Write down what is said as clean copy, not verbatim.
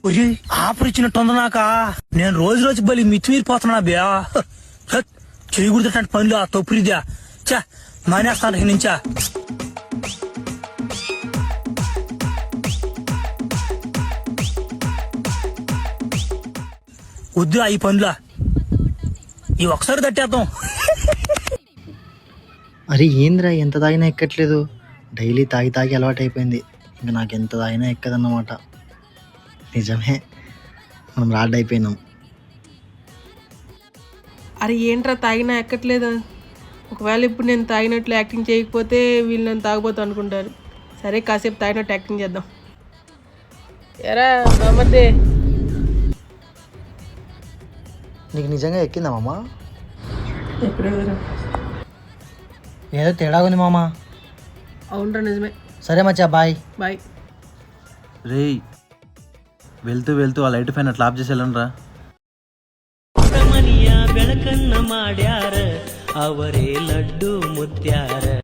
Offer ఇచ్చినట్టుంది నాక. నేను రోజు రోజు బలి మితిమీరిపోతున్నా బియా. చేయకూడదు పనులు ఆ తొప్పురిద్యా. చా మానేస్తాను నుంచా. వద్దు ఈ పనులా, ఈ ఒకసారి తట్టేద్దాం. అరే ఏంద్రా ఎంత తాగినా ఎక్కట్లేదు. డైలీ తాగి తాగి అలవాటు అయిపోయింది. ఇంకా నాకు ఎంత తాగినా ఎక్కదన్నమాట. నిజమే, మనం రాడ్ అయిపోయినాం. అరే ఏంట్రా తాగినా ఎక్కట్లేదు. ఒకవేళ ఇప్పుడు నేను తాగినట్లు యాక్టింగ్ చేయకపోతే వీళ్ళు నన్ను తాగబోతు అనుకుంటారు. సరే కాసేపు తాగినట్టు యాక్టింగ్ చేద్దాం. ఎరా మామద్దే, నీకు నిజంగా ఎక్కిందా మామ? ఎప్పుడెవరు ఏదో తేడా ఉంది మామ. అవునరా నిజమే. సరే మచ్చా, బాయ్ బాయ్. రేయ్ వెళ్తూ వెళ్తూ ఆ లైట్ ఫ్యాన్ అట్లా ఆఫ్ చేసి వెళ్ళండి రా. ಬೆಳಕನ್ನ ಮಾಡ್ಯಾರ ಅವರೇ ಲಡ್ಡು ಮುತ್ಯಾರ.